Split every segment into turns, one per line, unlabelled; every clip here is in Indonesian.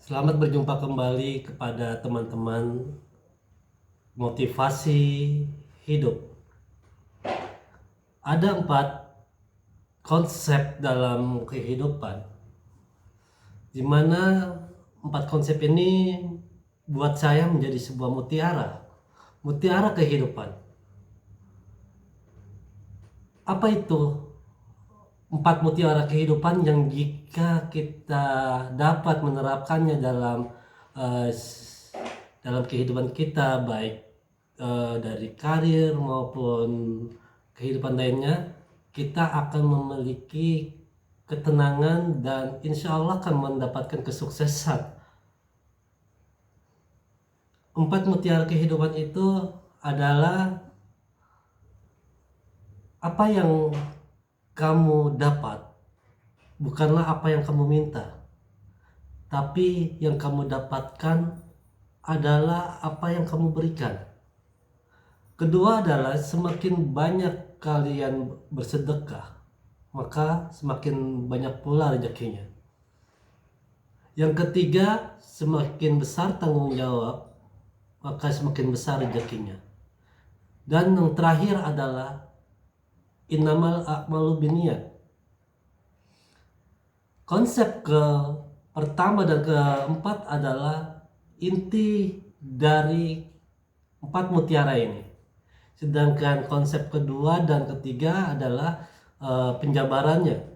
Selamat berjumpa kembali kepada teman-teman motivasi hidup. Ada 4 konsep dalam kehidupan, di mana 4 konsep ini buat saya menjadi sebuah mutiara kehidupan. Apa itu 4 mutiara kehidupan yang jika kita dapat menerapkannya eh, dalam kehidupan kita, baik dari karir maupun kehidupan lainnya, kita akan memiliki ketenangan dan insya Allah akan mendapatkan kesuksesan. 4 mutiara kehidupan itu adalah apa yang kamu dapat bukanlah apa yang kamu minta, tapi yang kamu dapatkan adalah apa yang kamu berikan. Kedua adalah semakin banyak kalian bersedekah, maka semakin banyak pula rezekinya. Yang ketiga, semakin besar tanggung jawab, maka semakin besar rezekinya. Dan yang terakhir adalah innamal a'malu binniyat. Konsep pertama dan keempat adalah inti dari 4 mutiara ini. Sedangkan konsep kedua dan ketiga adalah penjabarannya.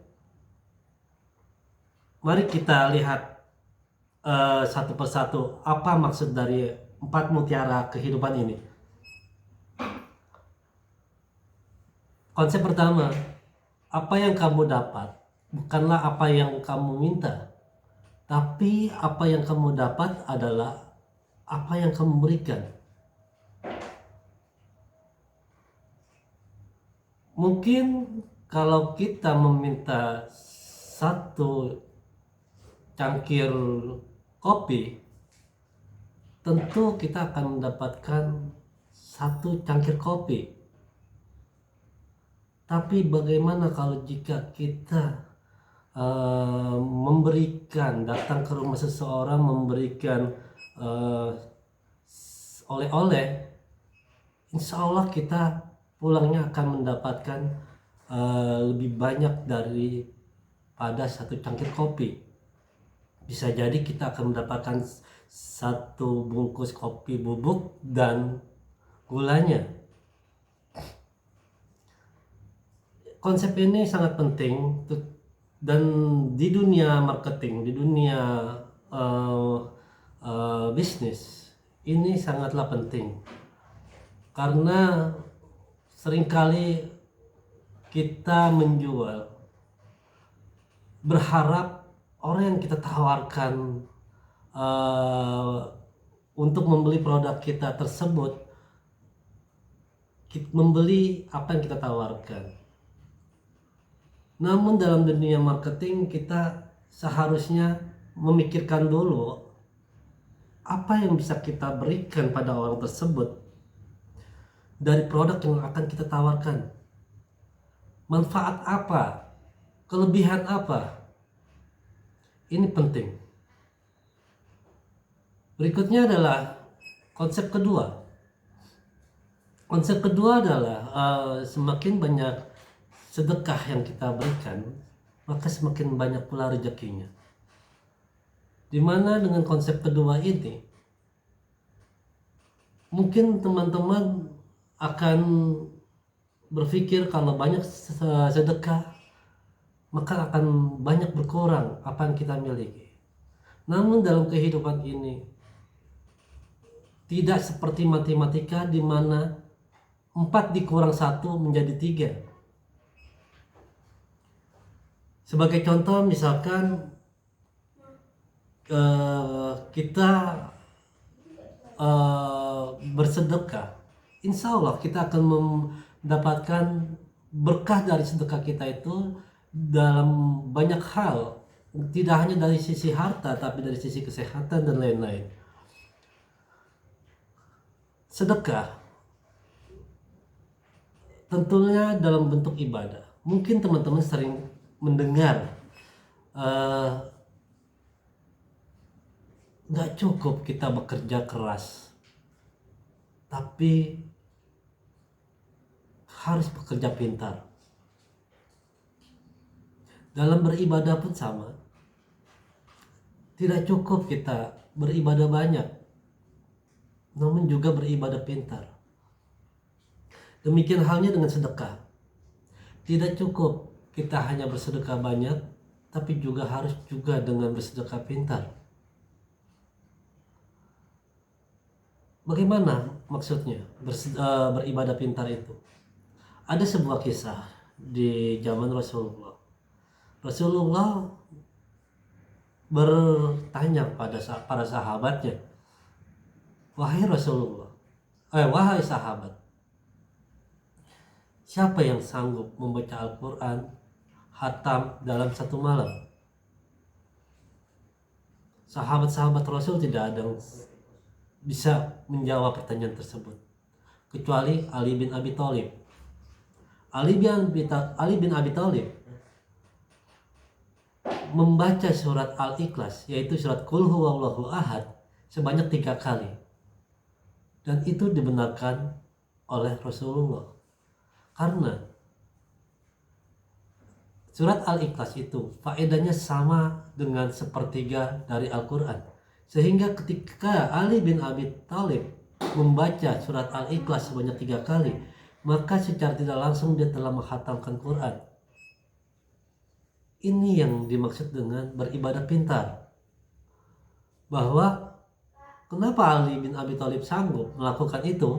Mari kita lihat satu persatu apa maksud dari 4 mutiara kehidupan ini. Konsep pertama, apa yang kamu dapat bukanlah apa yang kamu minta, tapi apa yang kamu dapat adalah apa yang kamu berikan. Mungkin kalau kita meminta satu cangkir kopi, tentu kita akan mendapatkan satu cangkir kopi. Tapi bagaimana kalau jika kita datang ke rumah seseorang, memberikan oleh-oleh, insya Allah kita pulangnya akan mendapatkan lebih banyak daripada satu cangkir kopi. Bisa jadi kita akan mendapatkan satu bungkus kopi bubuk dan gulanya. Konsep ini sangat penting dan di dunia marketing, di dunia bisnis ini sangatlah penting, karena seringkali kita menjual berharap orang yang kita tawarkan untuk membeli produk kita tersebut membeli apa yang kita tawarkan. Namun dalam dunia marketing kita seharusnya memikirkan dulu apa yang bisa kita berikan pada orang tersebut dari produk yang akan kita tawarkan. Manfaat apa? Kelebihan apa? Ini penting. Berikutnya adalah konsep kedua. Konsep kedua adalah semakin banyak sedekah yang kita berikan, maka semakin banyak pula rezekinya. Dimana dengan konsep kedua ini, mungkin teman-teman akan berpikir kalau banyak sedekah, maka akan banyak berkurang apa yang kita miliki. Namun dalam kehidupan ini, tidak seperti matematika di mana 4 dikurang 1 menjadi 3. Sebagai contoh, misalkan kita bersedekah, insya Allah kita akan mendapatkan berkah dari sedekah kita itu dalam banyak hal, tidak hanya dari sisi harta, tapi dari sisi kesehatan dan lain-lain. Sedekah tentunya dalam bentuk ibadah. Mungkin teman-teman sering mendengar nggak cukup kita bekerja keras, tapi harus bekerja pintar. Dalam beribadah pun sama. Tidak cukup kita beribadah banyak, namun juga beribadah pintar. Demikian halnya dengan sedekah. Tidak cukup kita hanya bersedekah banyak, tapi juga harus juga dengan bersedekah pintar. Bagaimana maksudnya beribadah pintar itu? Ada sebuah kisah di zaman Rasulullah. Rasulullah bertanya pada para sahabatnya, wahai sahabat, siapa yang sanggup membaca Al-Quran hatam dalam satu malam? Sahabat-sahabat Rasul tidak ada yang bisa menjawab pertanyaan tersebut, kecuali Ali bin Abi Thalib. Ali bin Abi Thalib membaca surat Al-Ikhlas, yaitu surat Qul huwallahu ahad, sebanyak 3 kali, dan itu dibenarkan oleh Rasulullah. Karena surat Al-Ikhlas itu faedahnya sama dengan sepertiga dari Al-Quran, sehingga ketika Ali bin Abi Thalib membaca surat Al-Ikhlas sebanyak 3 kali, maka secara tidak langsung dia telah menghatamkan Quran. Ini yang dimaksud dengan beribadah pintar. Bahwa kenapa Ali bin Abi Thalib sanggup melakukan itu?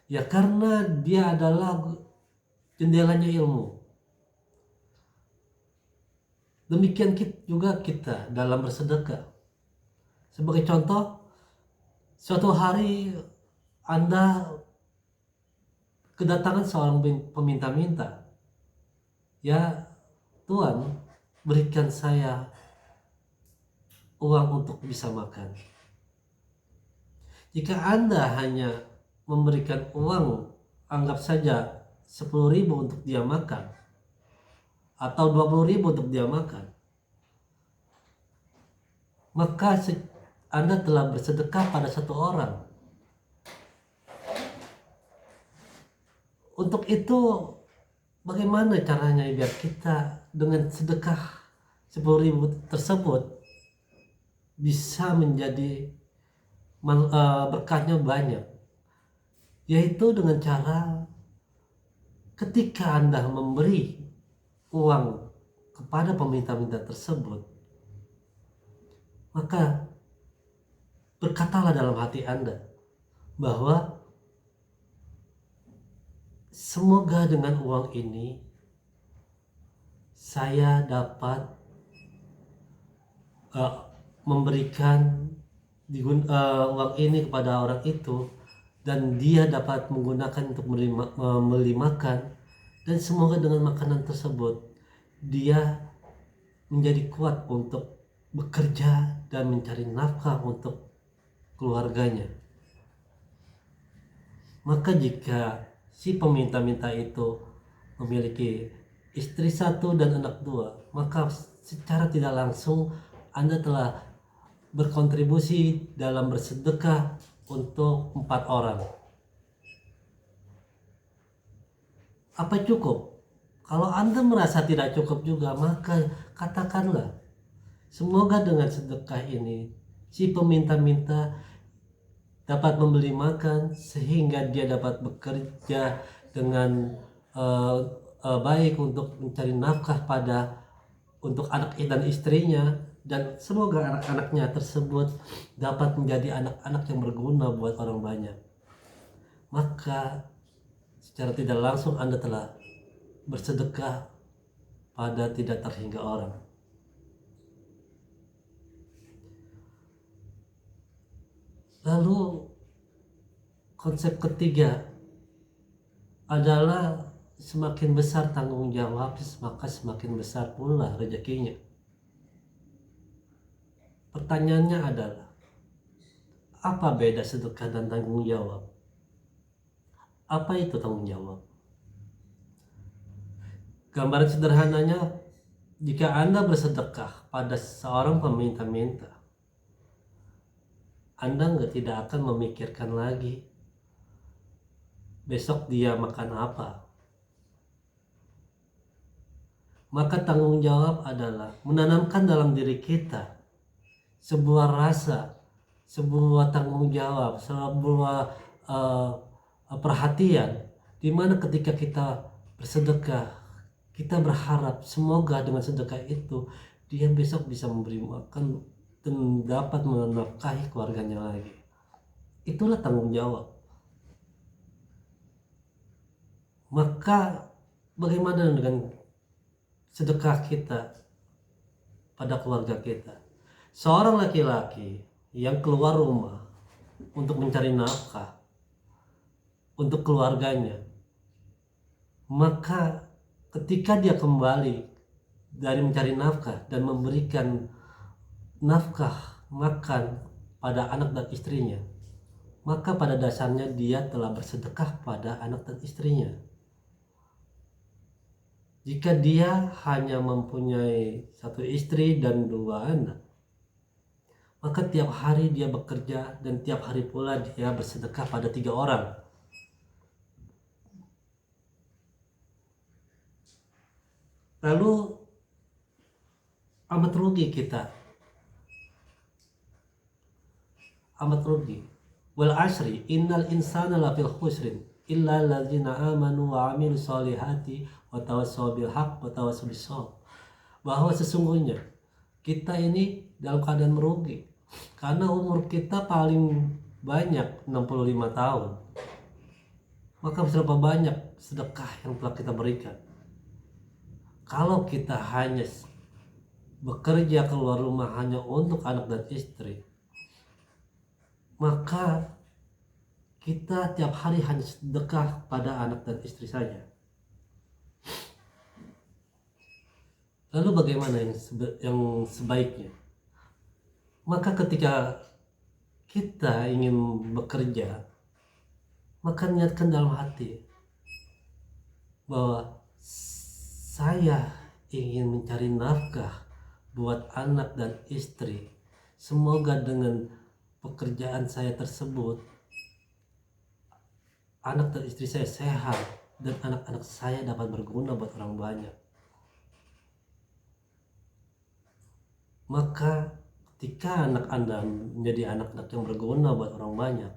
Ya karena dia adalah jendelanya ilmu. Demikian juga kita dalam bersedekah. Sebagai contoh, suatu hari Anda kedatangan seorang peminta-minta. Ya Tuhan, berikan saya uang untuk bisa makan. Jika Anda hanya memberikan uang, anggap saja 10.000 untuk dia makan, atau 20.000 untuk dia makan, maka Anda telah bersedekah pada satu orang. Untuk itu, bagaimana caranya biar kita dengan sedekah 10.000 tersebut bisa menjadi berkahnya banyak? Yaitu dengan cara ketika Anda memberi uang kepada peminta-minta tersebut, maka berkatalah dalam hati Anda bahwa semoga dengan uang ini saya dapat memberikan uang ini kepada orang itu, dan dia dapat menggunakan untuk membeli makan, dan semoga dengan makanan tersebut dia menjadi kuat untuk bekerja dan mencari nafkah untuk keluarganya. Maka jika si peminta-minta itu memiliki istri 1 dan anak 2, maka secara tidak langsung Anda telah berkontribusi dalam bersedekah untuk 4 orang. Apa cukup? Kalau Anda merasa tidak cukup juga, maka katakanlah, semoga dengan sedekah ini si peminta-minta dapat membeli makan sehingga dia dapat bekerja dengan baik untuk mencari nafkah untuk anak dan istrinya, dan semoga anak-anaknya tersebut dapat menjadi anak-anak yang berguna buat orang banyak. Maka secara tidak langsung Anda telah bersedekah pada tidak terhingga orang. Lalu konsep ketiga adalah semakin besar tanggung jawab, maka semakin besar pula rezekinya. Pertanyaannya adalah, apa beda sedekah dan tanggung jawab? Apa itu tanggung jawab? Gambaran sederhananya, jika Anda bersedekah pada seorang peminta-minta, Anda tidak akan memikirkan lagi besok dia makan apa. Maka tanggung jawab adalah menanamkan dalam diri kita sebuah rasa, sebuah tanggung jawab, sebuah perhatian, di mana ketika kita bersedekah, kita berharap semoga dengan sedekah itu dia besok bisa memberi makan dan dapat menafkahi keluarganya lagi. Itulah tanggung jawab. Maka bagaimana dengan sedekah kita pada keluarga kita? Seorang laki-laki yang keluar rumah untuk mencari nafkah untuk keluarganya, maka ketika dia kembali dari mencari nafkah dan memberikan nafkah makan pada anak dan istrinya, maka pada dasarnya dia telah bersedekah pada anak dan istrinya. Jika dia hanya mempunyai satu istri dan 2 anak, maka tiap hari dia bekerja dan tiap hari pula dia bersedekah pada 3 orang. Lalu amat rugi kita. Amat rugi. Wal asri innal insana lafil khusrin illa alladzina amanu wa amilu solihati wa tawassaw bil haqq wa tawassaw bis sabr. Bahwa sesungguhnya kita ini dalam keadaan merugi karena umur kita paling banyak 65 tahun. Maka berapa banyak sedekah yang telah kita berikan? Kalau kita hanya bekerja keluar rumah hanya untuk anak dan istri, maka kita tiap hari hanya sedekah pada anak dan istri saja. Lalu bagaimana yang sebaiknya? Maka ketika kita ingin bekerja, maka niatkan dalam hati bahwa saya ingin mencari nafkah buat anak dan istri. Semoga dengan pekerjaan saya tersebut anak dan istri saya sehat dan anak-anak saya dapat berguna buat orang banyak. Maka ketika anak Anda menjadi anak-anak yang berguna buat orang banyak,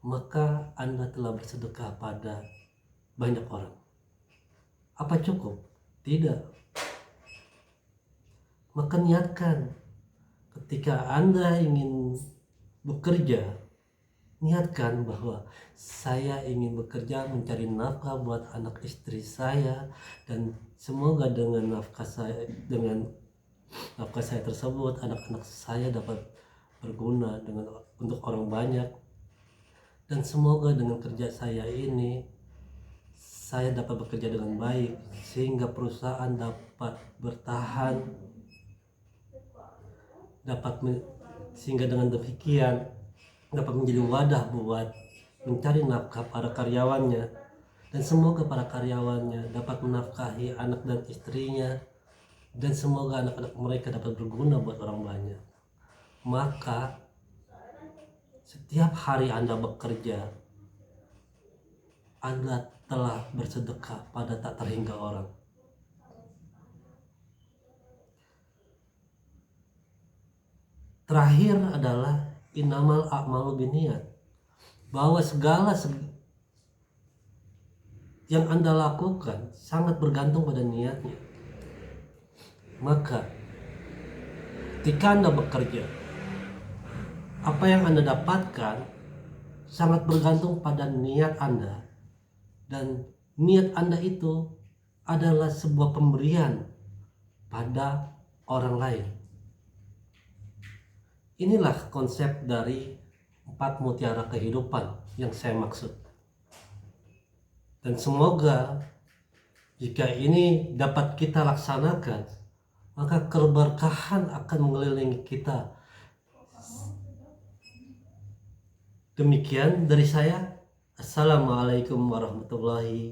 maka Anda telah bersedekah pada banyak orang. Apa cukup? Tidak. Maka niatkan ketika Anda ingin bekerja, niatkan bahwa saya ingin bekerja mencari nafkah buat anak istri saya, dan semoga dengan nafkah saya tersebut anak-anak saya dapat berguna untuk orang banyak, dan semoga dengan kerja saya ini saya dapat bekerja dengan baik sehingga perusahaan dapat bertahan, sehingga dengan demikian dapat menjadi wadah buat mencari nafkah para karyawannya, dan semoga para karyawannya dapat menafkahi anak dan istrinya, dan semoga anak-anak mereka dapat berguna buat orang banyak. Maka setiap hari Anda bekerja, Anda telah bersedekah pada tak terhingga orang. Terakhir adalah innamal a'malu binniyat, bahwa segala yang Anda lakukan sangat bergantung pada niatnya. Maka ketika Anda bekerja, apa yang Anda dapatkan sangat bergantung pada niat Anda, dan niat Anda itu adalah sebuah pemberian pada orang lain. Inilah konsep dari 4 mutiara kehidupan yang saya maksud. Dan semoga jika ini dapat kita laksanakan, maka keberkahan akan mengelilingi kita. Demikian dari saya. Assalamualaikum warahmatullahi